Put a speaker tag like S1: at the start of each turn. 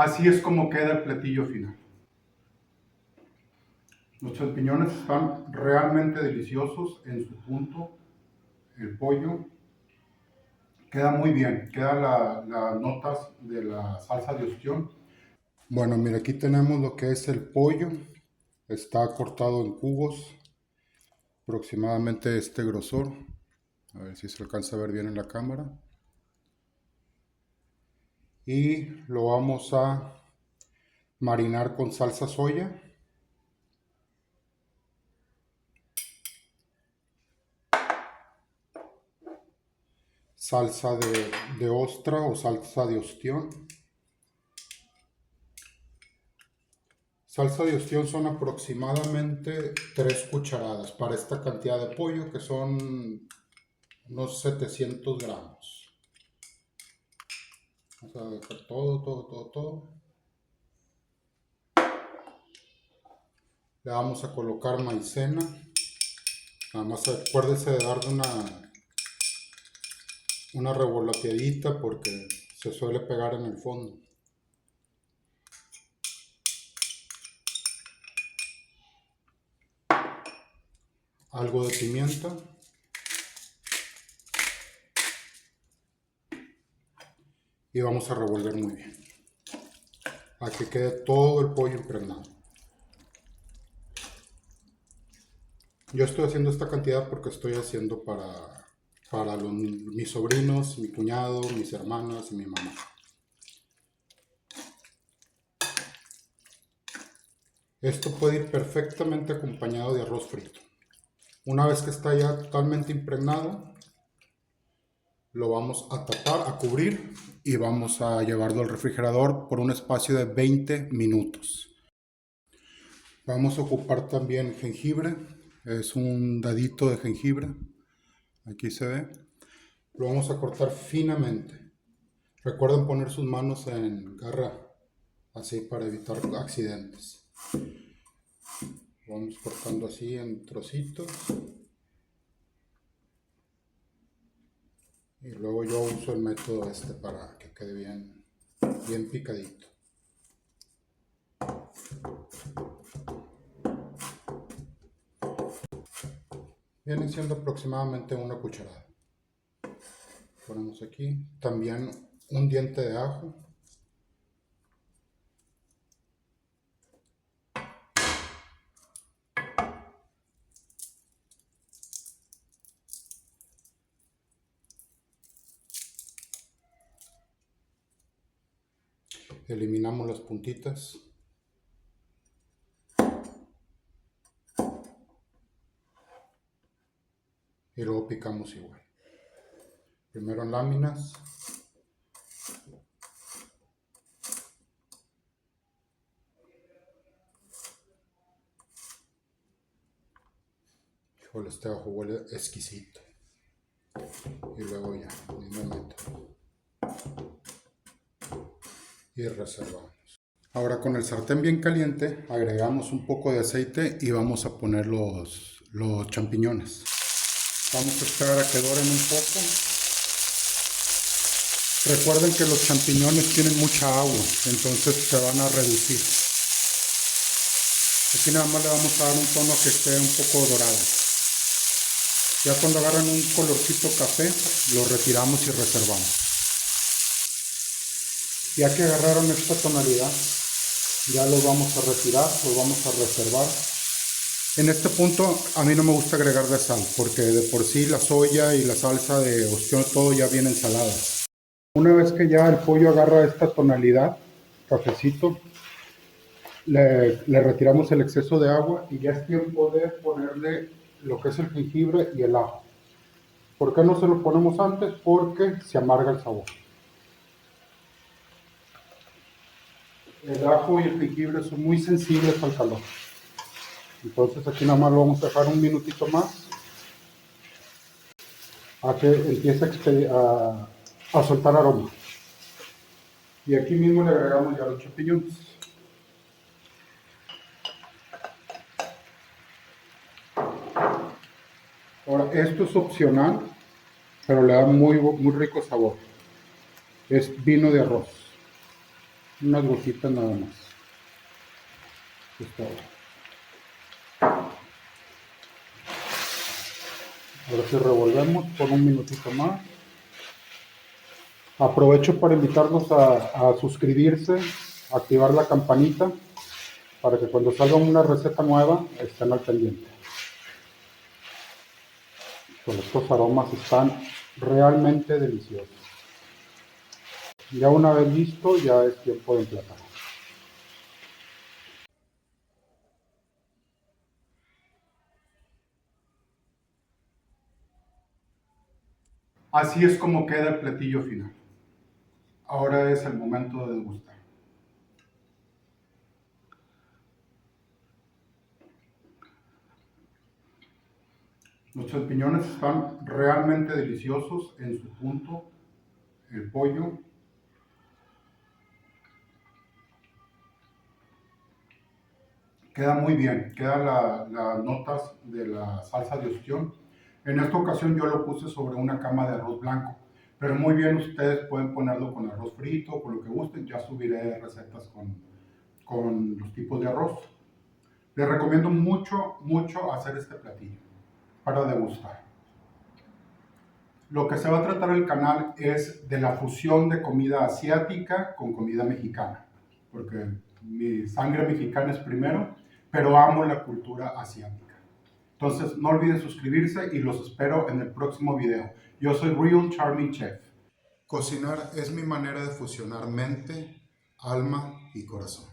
S1: Así es como queda el platillo final. Los champiñones están realmente deliciosos en su punto. El pollo queda muy bien, quedan las notas de la salsa de ostión. Bueno, mira, aquí tenemos lo que es el pollo. Está cortado en cubos, aproximadamente este grosor. A ver si se alcanza a ver bien en la cámara. Y lo vamos a marinar con salsa soya. Salsa de ostra o salsa de ostión. Salsa de ostión son aproximadamente 3 cucharadas para esta cantidad de pollo, que son unos 700 gramos. Vamos a dejar todo. Le vamos a colocar maicena. Nada más acuérdese de darle una revoloteadita porque se suele pegar en el fondo. Algo de pimienta. Y vamos a revolver muy bien, a que quede todo el pollo impregnado. Yo estoy haciendo esta cantidad porque estoy haciendo para mis sobrinos, mi cuñado, mis hermanas y mi mamá. Esto puede ir perfectamente acompañado de arroz frito. Una vez que está ya totalmente impregnado, lo vamos a tapar, a cubrir y vamos a llevarlo al refrigerador por un espacio de 20 minutos. Vamos a ocupar también jengibre, es un dadito de jengibre, aquí se ve. Lo vamos a cortar finamente. Recuerden poner sus manos en garra, así para evitar accidentes. Lo vamos cortando así en trocitos. Y luego yo uso el método para que quede bien picadito. Viene siendo aproximadamente una cucharada. Ponemos aquí también un diente de ajo. Eliminamos las puntitas. Y luego picamos igual. Primero en láminas. Híjole, este ajo huele exquisito. Y luego ya, mismamente. Y reservamos. Ahora con el sartén bien caliente agregamos un poco de aceite y vamos a poner los champiñones. Vamos a esperar a que doren un poco. Recuerden que los champiñones tienen mucha agua, entonces se van a reducir. Aquí nada más le vamos a dar un tono que esté un poco dorado. Ya cuando agarran un colorcito café, lo retiramos y reservamos. Ya que agarraron esta tonalidad, ya los vamos a retirar, los vamos a reservar. En este punto a mí no me gusta agregar de sal, porque de por sí la soya y la salsa de ostión todo ya vienen saladas. Una vez que ya el pollo agarra esta tonalidad, cafecito, le retiramos el exceso de agua y ya es tiempo de ponerle lo que es el jengibre y el ajo. ¿Por qué no se lo ponemos antes? Porque se amarga el sabor. El ajo y el jengibre son muy sensibles al calor. Entonces aquí nada más lo vamos a dejar un minutito más a que empiece a soltar aroma. Y aquí mismo le agregamos ya los champiñones. Ahora, esto es opcional, pero le da muy rico sabor. Es vino de arroz. Unas gotitas nada más. Es todo. Ahora sí revolvemos por un minutito más. Aprovecho para invitarlos a suscribirse, a activar la campanita para que cuando salga una receta nueva estén al pendiente. Pues estos aromas están realmente deliciosos. Ya una vez listo, ya es tiempo de emplatar. Así es como queda el platillo final. Ahora es el momento de degustar. Los champiñones están realmente deliciosos en su punto. El pollo. Queda muy bien, quedan las notas de la salsa de ostión. En esta ocasión yo lo puse sobre una cama de arroz blanco, pero muy bien ustedes pueden ponerlo con arroz frito, con lo que gusten. Ya subiré recetas con los tipos de arroz. Les recomiendo mucho, mucho hacer este platillo para degustar. Lo que se va a tratar el canal es de la fusión de comida asiática con comida mexicana, porque mi sangre mexicana es primero, pero amo la cultura asiática. Entonces no olviden suscribirse y los espero en el próximo video. Yo soy Real Charming Chef. Cocinar es mi manera de fusionar mente, alma y corazón.